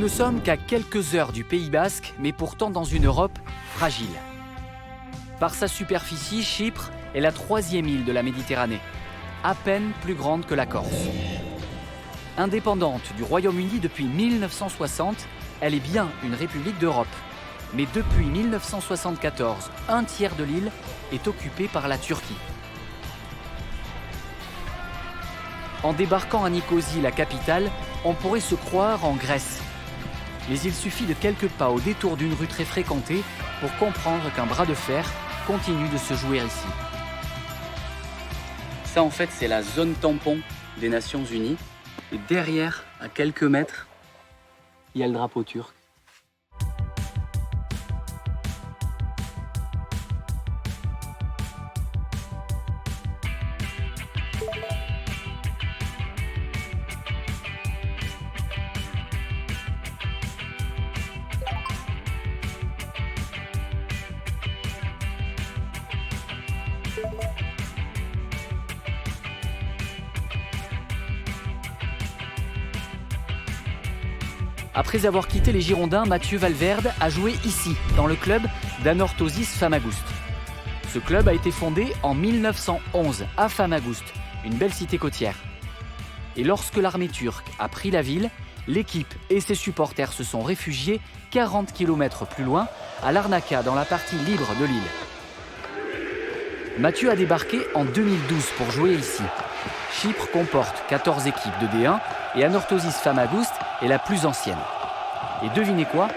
ne sommes qu'à quelques heures du Pays Basque, mais pourtant dans une Europe fragile. Par sa superficie, Chypre est la 3e île de la Méditerranée, à peine plus grande que la Corse. Indépendante du Royaume-Uni depuis 1960, elle est bien une république d'Europe. Mais depuis 1974, un tiers de l'île est occupé par la Turquie. En débarquant à Nicosie, la capitale, on pourrait se croire en Grèce. Mais il suffit de quelques pas au détour d'une rue très fréquentée pour comprendre qu'un bras de fer continue de se jouer ici. Ça, en fait, c'est la zone tampon des Nations Unies. Et derrière, à quelques mètres, il y a le drapeau turc. Après avoir quitté les Girondins, Mathieu Valverde a joué ici, dans le club d'Anorthosis Famagusta. Ce club a été fondé en 1911 à Famagusta, une belle cité côtière. Et lorsque l'armée turque a pris la ville, l'équipe et ses supporters se sont réfugiés 40 km plus loin, à Larnaca, dans la partie libre de l'île. Mathieu a débarqué en 2012 pour jouer ici. Chypre comporte 14 équipes de D1 et Anorthosis Famagusta est la plus ancienne. Et devinez quoi?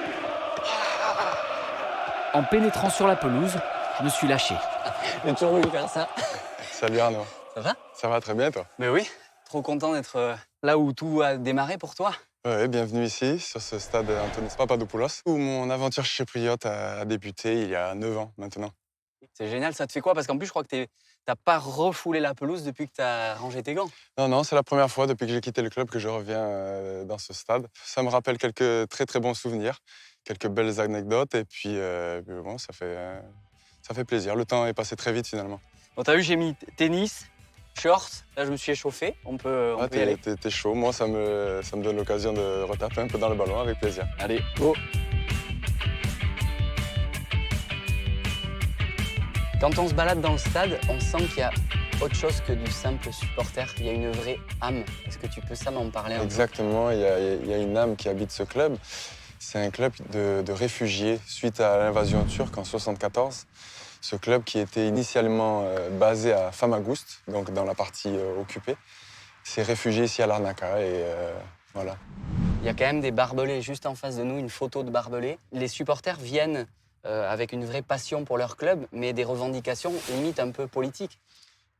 En pénétrant sur la pelouse, je me suis lâché. J'ai toujours voulu faire ça. Salut Arnaud. Ça va? Ça va très bien toi? Mais oui, trop content d'être là où tout a démarré pour toi. Ouais, bienvenue ici, sur ce stade Antonis Papadopoulos, où mon aventure chypriote a débuté il y a 9 ans maintenant. C'est génial, ça te fait quoi? Parce qu'en plus, je crois que t'as pas refoulé la pelouse depuis que t'as rangé tes gants. Non, c'est la première fois depuis que j'ai quitté le club que je reviens dans ce stade. Ça me rappelle quelques très très bons souvenirs, quelques belles anecdotes, et puis bon, ça fait plaisir. Le temps est passé très vite finalement. Bon, t'as vu, j'ai mis tennis, shorts, là je me suis échauffé, on peut y aller. T'es chaud, moi ça me donne l'occasion de retaper un peu dans le ballon avec plaisir. Allez, go! Quand on se balade dans le stade, on sent qu'il y a autre chose que du simple supporter. Il y a une vraie âme. Est-ce que tu peux m'en parler un peu? Exactement, il y a une âme qui habite ce club. C'est un club de réfugiés suite à l'invasion turque en 1974. Ce club qui était initialement basé à Famagusta, donc dans la partie occupée, s'est réfugié ici à Larnaca et voilà. Il y a quand même des barbelés juste en face de nous, une photo de barbelés. Les supporters viennent avec une vraie passion pour leur club, mais des revendications limite un peu politiques.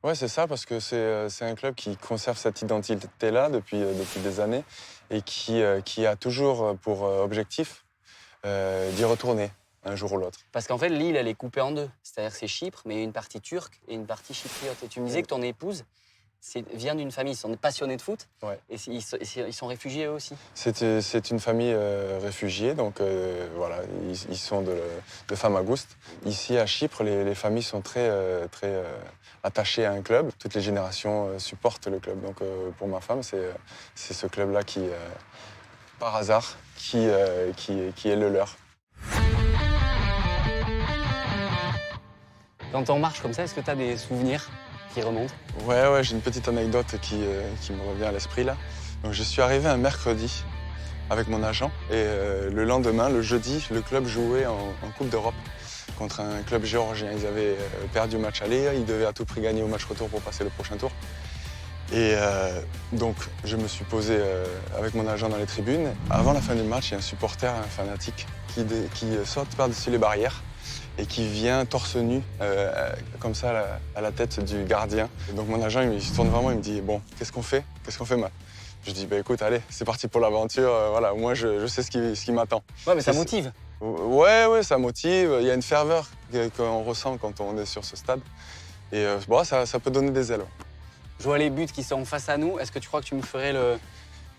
Ouais, c'est ça, parce que c'est un club qui conserve cette identité-là depuis des années et qui a toujours pour objectif d'y retourner un jour ou l'autre. Parce qu'en fait, l'île, elle est coupée en deux. C'est-à-dire c'est Chypre, mais il y a une partie turque et une partie chypriote. Et tu me disais que ton épouse vient d'une famille, ils sont des passionnés de foot, ouais. Et ils sont réfugiés eux aussi. C'est une famille réfugiée, donc voilà, ils sont de Famagusta. Ici à Chypre, les familles sont très attachées à un club. Toutes les générations supportent le club. Donc pour ma femme, c'est ce club-là qui, par hasard, qui est le leur. Quand on marche comme ça, est-ce que tu as des souvenirs qui remontent? Ouais, j'ai une petite anecdote qui me revient à l'esprit là. Donc, je suis arrivé un mercredi avec mon agent et le lendemain, le jeudi, le club jouait en Coupe d'Europe contre un club géorgien. Ils avaient perdu le match aller, ils devaient à tout prix gagner au match retour pour passer le prochain tour. Et donc, je me suis posé avec mon agent dans les tribunes. Avant la fin du match, il y a un supporter, un fanatique, qui saute par-dessus les barrières et qui vient torse nu, comme ça, à la tête du gardien. Et donc mon agent, il se tourne vers moi, il me dit « Bon, qu'est-ce qu'on fait, Matt ?» Je dis bah, « Écoute, allez, c'est parti pour l'aventure, voilà, moi je sais ce qui m'attend. » Ouais, mais ça motive. Ouais, ça motive. Il y a une ferveur qu'on ressent quand on est sur ce stade. Et bon, ça peut donner des ailes. Je vois les buts qui sont face à nous. Est-ce que tu crois que tu me ferais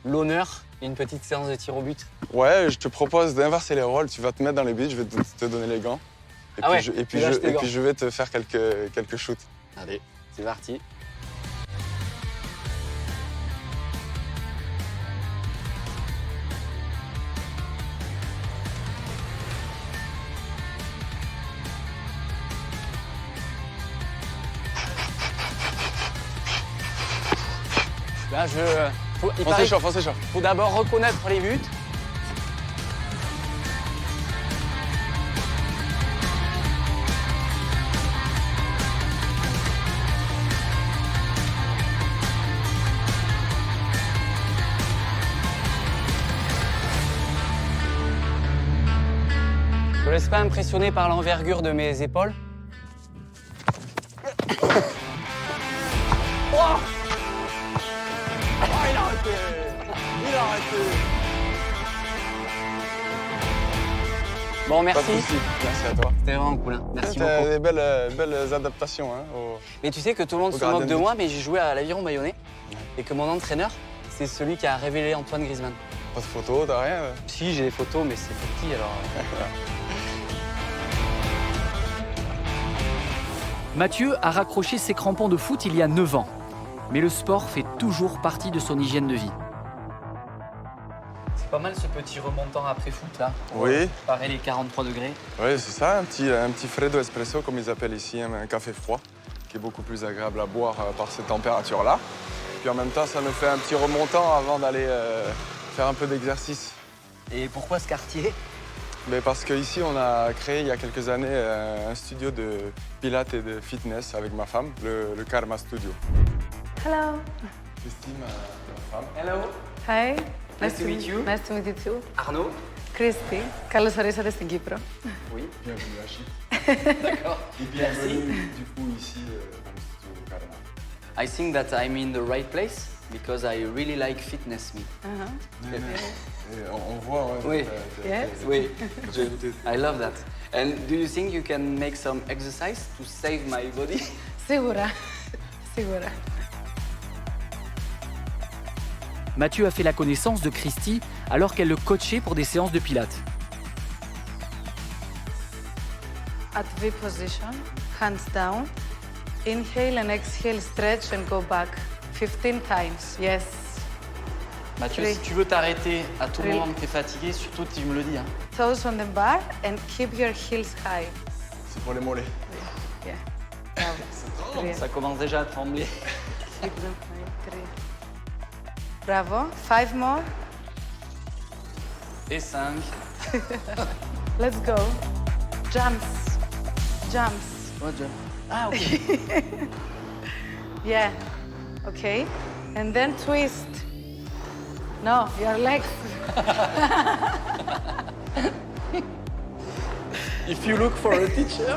l'honneur d'une petite séance de tir au but? Ouais, je te propose d'inverser les rôles. Tu vas te mettre dans les buts, je vais te donner les gants. Et puis je vais te faire quelques shoots. Allez, c'est parti. Là, On s'échauffe, on s'échauffe. faut d'abord reconnaître les buts. Je ne laisse pas impressionner par l'envergure de mes épaules. Oh, il a arrêté. Il a arrêté. Bon, Pas merci. de soucis. Merci à toi. C'était vraiment cool. Hein. Merci T'as beaucoup. des belles adaptations. Hein, Mais tu sais que tout le monde au se moque gardien de de moi, mais j'ai joué à l'Aviron Bayonnais et que mon entraîneur, c'est celui qui a révélé Antoine Griezmann. Pas de photos, t'as rien. Si, j'ai des photos, mais c'est petit alors. Mathieu a raccroché ses crampons de foot il y a 9 ans. Mais le sport fait toujours partie de son hygiène de vie. C'est pas mal ce petit remontant après foot là. Oui. Pareil les 43 degrés. Oui, c'est ça, un petit Freddo Espresso, comme ils appellent ici, un café froid, qui est beaucoup plus agréable à boire par ces températures-là. Puis en même temps, ça nous fait un petit remontant avant d'aller faire un peu d'exercice. Et pourquoi ce quartier? Mais parce qu'ici, on a créé il y a quelques années un studio de pilates et de fitness avec ma femme, le Karma Studio. Hello. Christine, ma femme. Hello. Hi. Nice to meet you. Nice to meet you too. Arnaud. Christy. Καλώς ορίσατε στην Κύπρο. Oui. Bienvenue à Chypre. D'accord. Et bienvenue du coup ici dans le studio Karma. I think that I'm in the right place because I really like fitness me. Et on voit, ouais, Oui. Yes. Oui. I love that. And do you think you can make some exercise to save my body? Σίγουρα. Σίγουρα. Mathieu a fait la connaissance de Christy alors qu'elle le coachait pour des séances de pilates. At V position, hands down. Inhale and exhale, stretch and go back. 15 times. Yes. Mathieu, Oui. si tu veux t'arrêter à tout Oui. moment que tu es fatigué, surtout tu me le dis. Hein. Toes on the bar and keep your heels high. C'est pour les mollets. Yeah. Bravo. Three. Ça commence déjà à trembler. Keep them high. 3. Bravo. 5 more. Et 5. Let's go. Jumps. Jumps. Ah, ok. Yeah. Okay. And then twist. No, your legs. If you look for a teacher.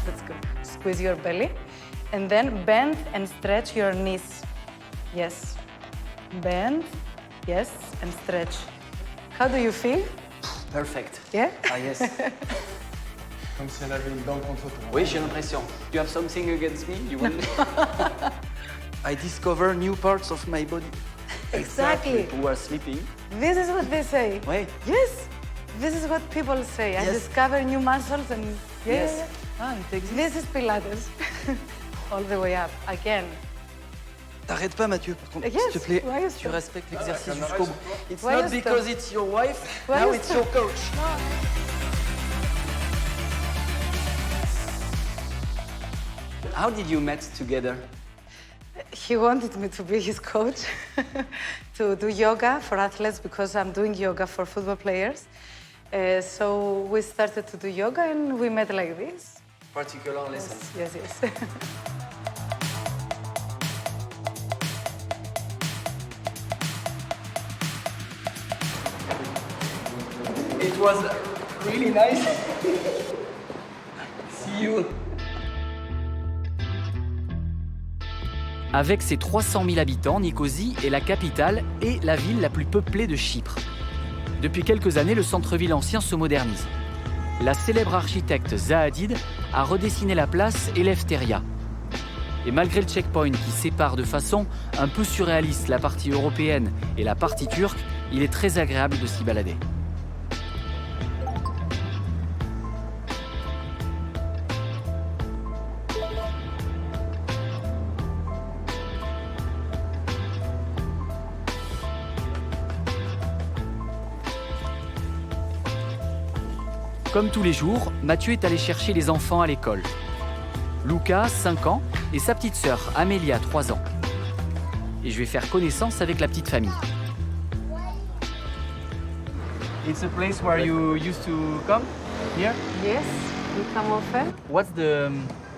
Let's go. Squeeze your belly. And then bend and stretch your knees. Yes. Bend. Yes. And stretch. How do you feel? Perfect. Yeah? Ah, yes. Comme si elle avait une dent contre toi. Oui, j'ai l'impression. You have something against me? You want... I discover new parts of my body. Exactly. Who are sleeping. This is what they say. Oui. Yes. This is what people say. I Yes. discover new muscles and yeah, Yes. yeah, Ah, il t'existe. yeah. This is Pilates. All the way up. Again. T'arrêtes pas, Mathieu, par contre, Yes, s'il te plaît. why you Tu stop? respectes l'exercice jusqu'au bout. It's Why not you stop? because it's your wife, Why now you it's stop? your coach. How did you met together? He wanted me to be his coach, to do yoga for athletes because I'm doing yoga for football players. So we started to do yoga and we met like this. Particular lesson. Yes, yes. It was really nice. See you. Avec ses 300 000 habitants, Nicosie est la capitale et la ville la plus peuplée de Chypre. Depuis quelques années, le centre-ville ancien se modernise. La célèbre architecte Zaha Hadid a redessiné la place Eleftheria. Et malgré le checkpoint qui sépare de façon un peu surréaliste la partie européenne et la partie turque, il est très agréable de s'y balader. Comme tous les jours, Mathieu est allé chercher les enfants à l'école. Luca, 5 ans, et sa petite sœur, Amelia, 3 ans. Et je vais faire connaissance avec la petite famille. It's a place where you used to come here? Yes, we come often. What's the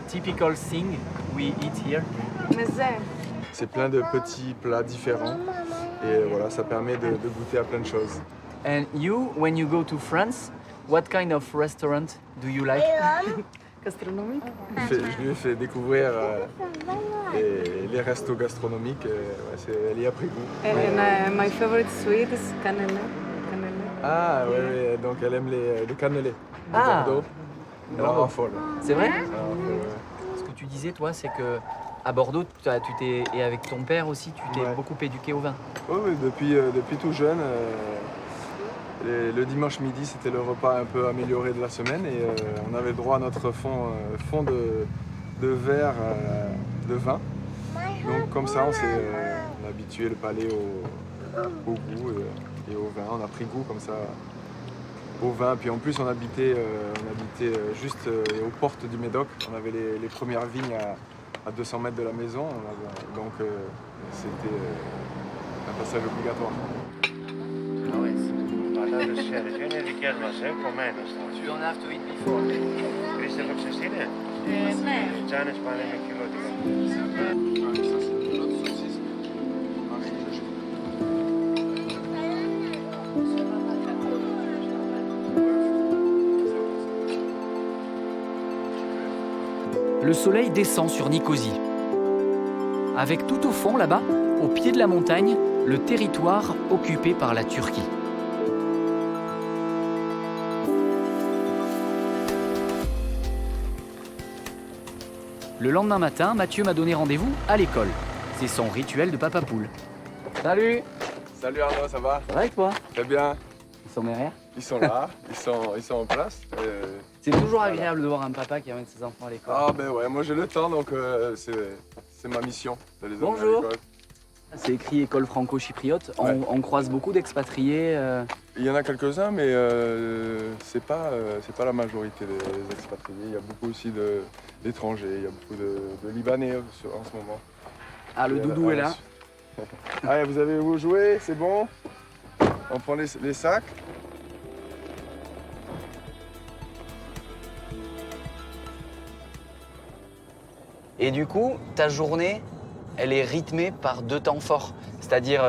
typical thing we eat here? Meze. C'est plein de petits plats différents et voilà, ça permet de goûter à plein de choses. And you, when you go to France, what kind of restaurant do you like? Gastronomique. Je lui ai fait découvrir les restos gastronomiques, elle y a pris goût. And my favorite sweet is cannelle. Ah ouais, donc elle aime les cannelés de Bordeaux. Elle en raffole. C'est vrai? Elle en raffole, ouais. Ce que tu disais, toi, c'est que à Bordeaux, et avec ton père aussi, tu t'es Ouais. beaucoup éduqué au vin. Oui, depuis tout jeune. Le dimanche midi, c'était le repas un peu amélioré de la semaine et on avait droit à notre fond de verre de vin. Donc comme ça, on a habitué le palais au goût et au vin. On a pris goût comme ça au vin. Puis en plus, on habitait juste aux portes du Médoc. On avait les premières vignes à 200 mètres de la maison. Donc c'était un passage obligatoire. You don't have to eat before. Le soleil descend sur Nicosie. Avec tout au fond, là-bas, au pied de la montagne, le territoire occupé par la Turquie. Le lendemain matin, Mathieu m'a donné rendez-vous à l'école. C'est son rituel de papa poule. Salut! Salut Arnaud, ça va? Ça va avec toi? Très bien. Ils sont derrière. Ils sont là, ils sont en place. C'est toujours agréable de voir un papa qui amène ses enfants à l'école. Ah ben ouais, moi j'ai le temps donc c'est ma mission de les emmener à Bonjour. l'école. C'est écrit école franco-chypriote. Ouais. On croise beaucoup d'expatriés. Il y en a quelques-uns mais c'est pas la majorité des expatriés. Il y a beaucoup aussi d'étrangers, il y a beaucoup de Libanais en ce moment. Ah, le doudou est là. Allez, vous avez vous joué, c'est bon? On prend les sacs. Et du coup, ta journée, elle est rythmée par 2 temps forts. C'est-à-dire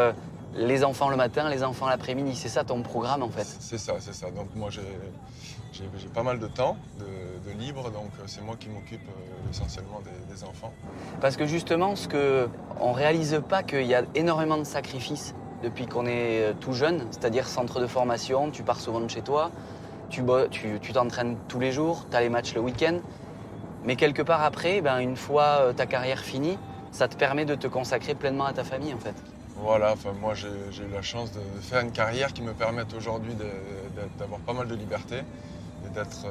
les enfants le matin, les enfants l'après-midi. C'est ça ton programme en fait. C'est ça. Donc moi j'ai pas mal de temps de libre, donc c'est moi qui m'occupe essentiellement des enfants. Parce que justement, ce qu'on ne réalise pas qu'il y a énormément de sacrifices depuis qu'on est tout jeune, c'est-à-dire centre de formation, tu pars souvent de chez toi, tu t'entraînes tous les jours, tu as les matchs le week-end. Mais quelque part après, une fois ta carrière finie, ça te permet de te consacrer pleinement à ta famille en fait. Voilà, enfin moi j'ai eu la chance de faire une carrière qui me permette aujourd'hui d'avoir pas mal de liberté et d'être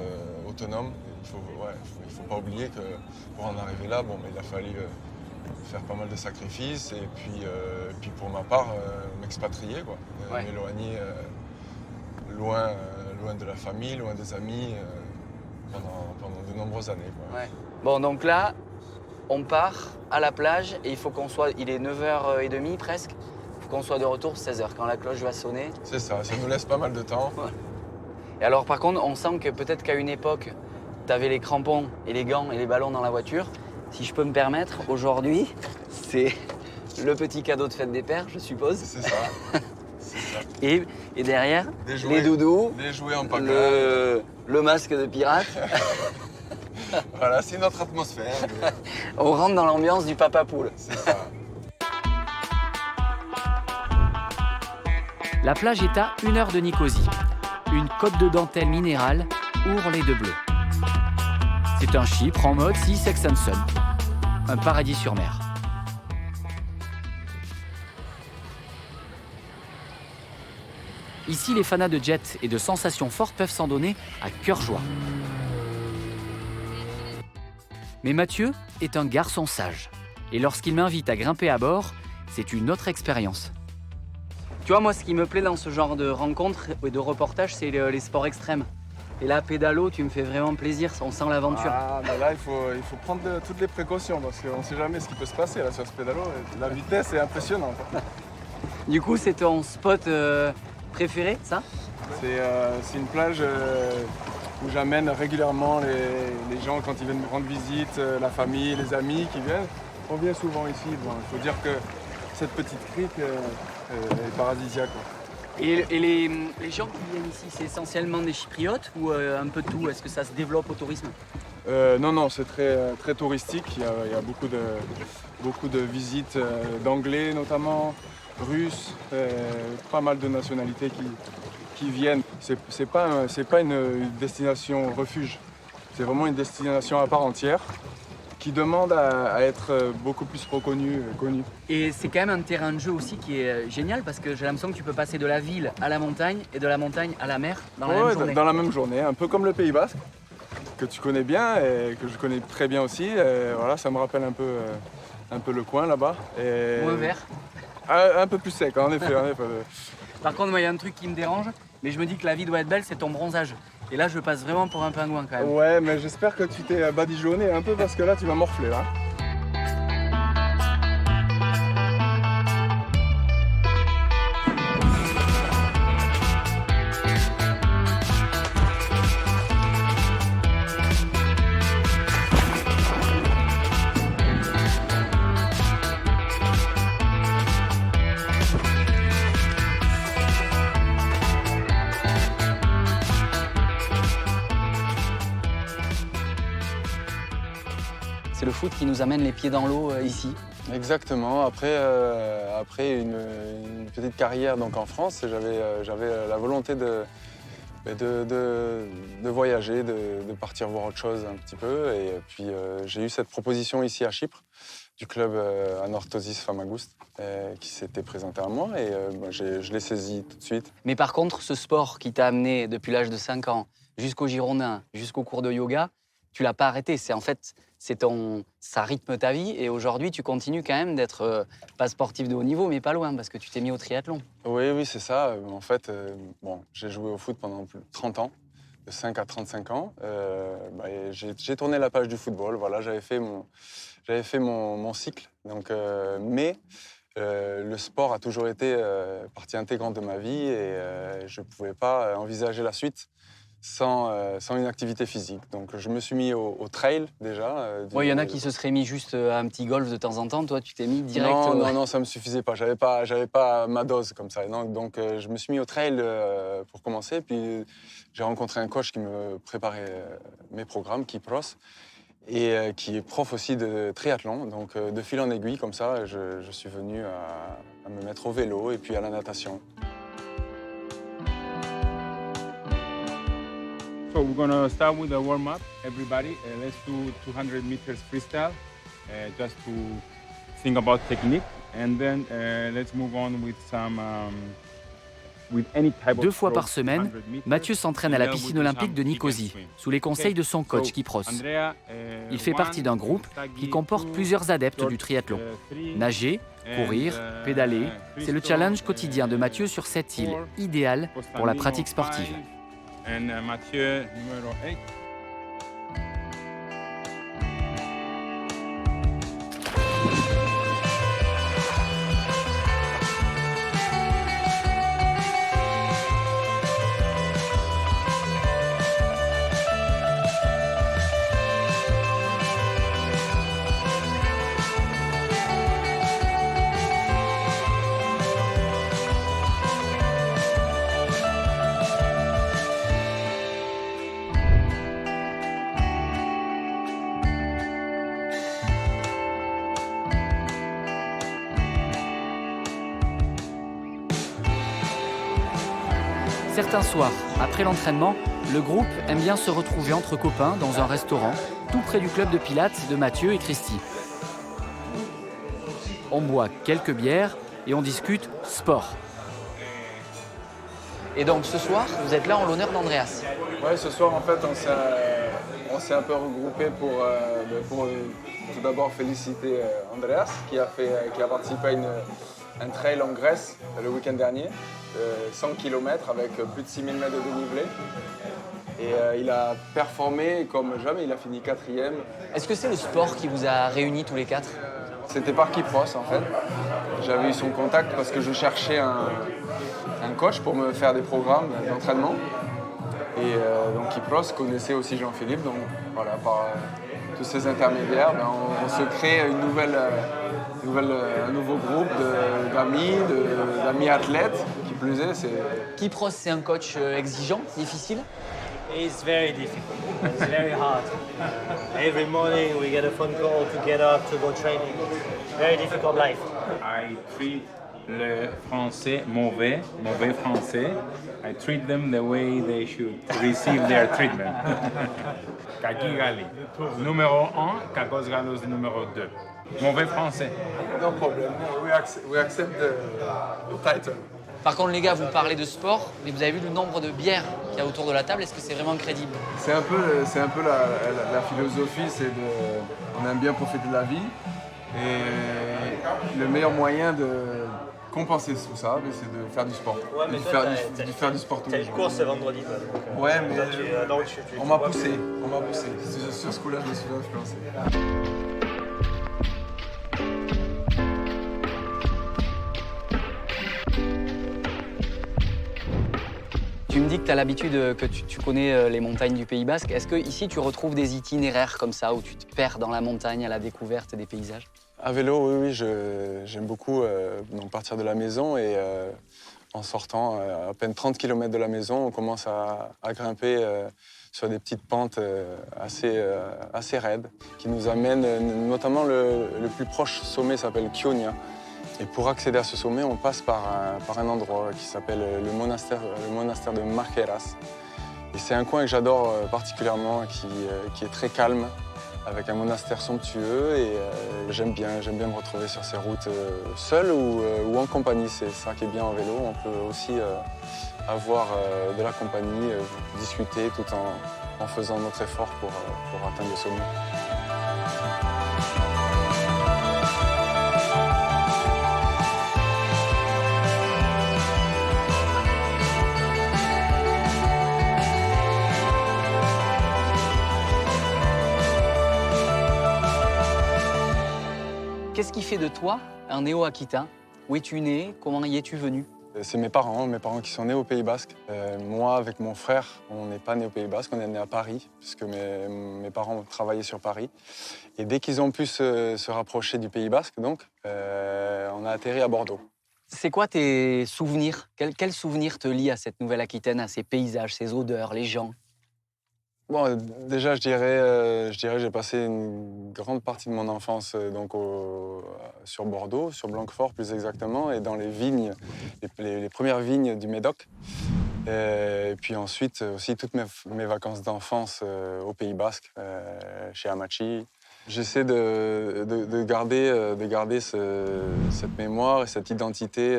autonome. Il faut pas oublier que pour en arriver là, il a fallu faire pas mal de sacrifices et puis pour ma part m'expatrier, m'éloigner loin de la famille, loin des amis pendant de nombreuses années. Ouais. Bon, donc là, on part à la plage et il faut qu'on soit, il est 9h30 presque, il faut qu'on soit de retour 16h quand la cloche va sonner. C'est ça nous laisse pas mal de temps. Ouais. Et alors par contre, on sent que peut-être qu'à une époque, tu avais les crampons et les gants et les ballons dans la voiture. Si je peux me permettre, aujourd'hui, c'est le petit cadeau de fête des pères, je suppose. C'est ça. Et derrière, Des jouets, les doudous, des jouets en pagaille. le masque de pirate. Voilà, c'est notre atmosphère. On rentre dans l'ambiance du papa poule. C'est ça. La plage est à 1 heure de Nicosie. Une côte de dentelle minérale ourlée de bleu. C'est un Chypre en mode Sea Sex and Sun. Un paradis sur mer. Ici, les fanas de jet et de sensations fortes peuvent s'en donner à cœur joie. Mais Mathieu est un garçon sage. Et lorsqu'il m'invite à grimper à bord, c'est une autre expérience. Tu vois, moi, ce qui me plaît dans ce genre de rencontres et de reportages, c'est les sports extrêmes. Et là, pédalo, tu me fais vraiment plaisir, on sent l'aventure. Ah, mais là, il faut prendre toutes les précautions parce qu'on ne sait jamais ce qui peut se passer là, sur ce pédalo. La vitesse est impressionnante. Du coup, c'est ton spot préféré, ça? C'est une plage où j'amène régulièrement les gens quand ils viennent me rendre visite, la famille, les amis qui viennent. On vient souvent ici. Bon, il faut dire que cette petite crique est paradisiaque. Et les gens qui viennent ici, c'est essentiellement des Chypriotes ou un peu de tout? Est-ce que ça se développe au tourisme? Non, c'est très touristique. Il y a beaucoup de visites d'anglais notamment, russes, pas mal de nationalités qui viennent. C'est pas une destination refuge. C'est vraiment une destination à part entière qui demande à être beaucoup plus reconnue, connue. Et c'est quand même un terrain de jeu aussi qui est génial parce que j'ai l'impression que tu peux passer de la ville à la montagne et de la montagne à la mer dans la même journée. Dans la même journée, un peu comme le Pays Basque, que tu connais bien et que je connais très bien aussi. Et voilà, ça me rappelle un peu le coin là-bas. Moins vert. Un peu plus sec, en effet. Par contre, moi, il y a un truc qui me dérange, mais je me dis que la vie doit être belle, c'est ton bronzage. Et là, je passe vraiment pour un pingouin quand même. Ouais, mais j'espère que tu t'es badigeonné un peu parce que là, tu vas morfler. Là. C'est le foot qui nous amène les pieds dans l'eau ici. Exactement. Après une petite carrière donc, en France, j'avais la volonté de voyager, de partir voir autre chose un petit peu. Et puis j'ai eu cette proposition ici à Chypre du club Anorthosis Famagoust qui s'était présenté à moi et je l'ai saisi tout de suite. Mais par contre, ce sport qui t'a amené depuis l'âge de 5 ans jusqu'au Girondin, jusqu'au cours de yoga, tu l'as pas arrêté. Ça rythme ta vie et aujourd'hui, tu continues quand même d'être pas sportif de haut niveau, mais pas loin parce que tu t'es mis au triathlon. Oui, c'est ça. En fait, j'ai joué au foot pendant plus de 30 ans, de 5 à 35 ans. Et j'ai tourné la page du football. Voilà, j'avais fait mon cycle. Donc, mais le sport a toujours été partie intégrante de ma vie et je ne pouvais pas envisager la suite sans une activité physique. Donc je me suis mis au trail déjà. Il y en a qui se seraient mis juste à un petit golf de temps en temps. Toi, tu t'es mis direct... Non, ça ne me suffisait pas. J'avais pas ma dose comme ça. Donc je me suis mis au trail pour commencer. Puis j'ai rencontré un coach qui me préparait mes programmes, Kypros, et qui est prof aussi de triathlon. Donc de fil en aiguille, comme ça, je suis venu à me mettre au vélo et puis à la natation. So we're gonna start with a warm-up, everybody. Let's do 200 meters freestyle, just to think about technique. And then let's move on with some, with any type of 2 fois par stroke, semaine, 200 meters. Mathieu s'entraîne à la piscine olympique de Nicosie, sous les conseils de son coach Kypros. Il fait partie d'un groupe qui comporte plusieurs adeptes du triathlon. Nager, courir, pédaler, c'est le challenge quotidien de Mathieu sur cette île, idéale pour la pratique sportive. And Mathieu, numéro 8. Certains soirs, après l'entraînement, le groupe aime bien se retrouver entre copains dans un restaurant, tout près du club de pilates de Mathieu et Christy. On boit quelques bières et on discute sport. Et donc ce soir, vous êtes là en l'honneur d'Andreas. Ouais, ce soir, en fait, on s'est un peu regroupé pour tout d'abord féliciter Andreas, qui a participé à un trail en Grèce le week-end dernier, 100 km avec plus de 6000 mètres de dénivelé. Et il a performé comme jamais, il a fini 4e. Est-ce que c'est le sport qui vous a réunis tous les quatre? C'était par Kipros en fait. J'avais eu son contact parce que je cherchais un coach pour me faire des programmes d'entraînement. Et donc Kipros connaissait aussi Jean-Philippe, donc voilà, par tous ces intermédiaires, ben, on se crée un nouveau groupe d'amis athlètes. Qui plus est, c'est... Kipros, c'est un coach exigeant, difficile? It's very difficult. It's very hard. Every morning we get a phone call to get up to go training. Very difficult life. I treat le français mauvais français. I treat them the way they should receive their treatment. Kaki Gali, numéro 1, Kakos Galos numéro 2. Mauvais français. No problem. We accept the title. Par contre, les gars, vous parlez de sport, mais vous avez vu le nombre de bières qu'il y a autour de la table. Est-ce que c'est vraiment crédible? C'est un peu la philosophie, c'est on aime bien profiter de la vie. Et le meilleur moyen de compenser tout ça, c'est de faire du sport. Ouais, mais de toi, faire du sport tous t'as les une jours. course ce vendredi, toi. Donc, Ouais, mais on m'a bois poussé. plus. On m'a poussé. Sur ce coup-là, je me suis fait influencer. Tu me dis que tu as l'habitude, que tu connais les montagnes du Pays Basque. Est-ce que ici tu retrouves des itinéraires comme ça où tu te perds dans la montagne à la découverte des paysages? À vélo, oui, j'aime beaucoup donc partir de la maison et en sortant à peine 30 km de la maison, on commence à grimper sur des petites pentes assez raides qui nous amènent, notamment le plus proche sommet s'appelle Kionia. Et pour accéder à ce sommet, on passe par un endroit qui s'appelle le monastère de Marqueras. Et c'est un coin que j'adore particulièrement, qui est très calme, avec un monastère somptueux. Et j'aime bien me retrouver sur ces routes seul ou en compagnie. C'est ça qui est bien en vélo. On peut aussi avoir de la compagnie, discuter tout en faisant notre effort pour atteindre le sommet. Qu'est-ce qui fait de toi un néo-aquitain? Où es-tu né? Comment y es-tu venu? C'est mes parents qui sont nés au Pays Basque. Moi, avec mon frère, on n'est pas nés au Pays Basque, on est nés à Paris, puisque mes parents travaillaient sur Paris. Et dès qu'ils ont pu se rapprocher du Pays Basque, donc, on a atterri à Bordeaux. C'est quoi tes souvenirs? Quels souvenirs te lient à cette Nouvelle-Aquitaine, à ces paysages, ces odeurs, les gens? Bon, déjà, je dirais j'ai passé une grande partie de mon enfance donc sur Bordeaux, sur Blanquefort plus exactement, et dans les vignes, les premières vignes du Médoc. Et puis ensuite aussi toutes mes vacances d'enfance au Pays Basque, chez Amachi. J'essaie de garder cette mémoire et cette identité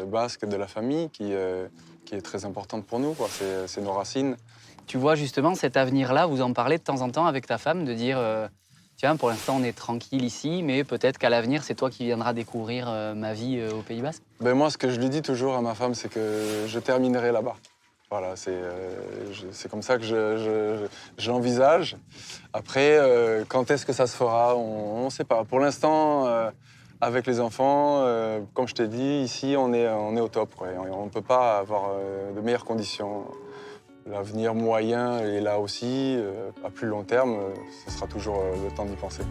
basque de la famille qui est très importante pour nous, quoi. C'est nos racines. Tu vois justement cet avenir-là, vous en parlez de temps en temps avec ta femme, de dire tiens, pour l'instant on est tranquille ici, mais peut-être qu'à l'avenir c'est toi qui viendras découvrir ma vie au Pays Basque? Ben moi, ce que je lui dis toujours à ma femme, c'est que je terminerai là-bas. Voilà, c'est comme ça que je l'envisage. Après, quand est-ce que ça se fera, on ne sait pas. Pour l'instant, avec les enfants, comme je t'ai dit, ici on est au top, quoi. On ne peut pas avoir de meilleures conditions. L'avenir moyen est là aussi. À plus long terme, ce sera toujours le temps d'y penser.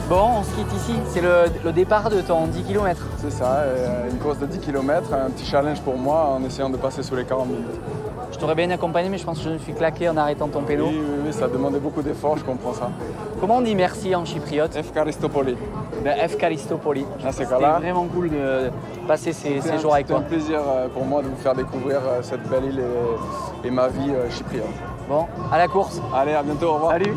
Bon, on se quitte ici. C'est le départ de ton 10 km. C'est ça, une course de 10 km, un petit challenge pour moi en essayant de passer sous les 40 minutes. Je t'aurais bien accompagné, mais je pense que je me suis claqué en arrêtant ton pélo. Oui, ça demandait beaucoup d'efforts, je comprends ça. Comment on dit merci en chypriote? Efkaristopoli. Efkaristopoli. Dans ces C'était cas-là, vraiment cool de passer ces jours avec toi. C'est un plaisir pour moi de vous faire découvrir cette belle île et ma vie chypriote. Bon, à la course. Allez, à bientôt, au revoir. Salut.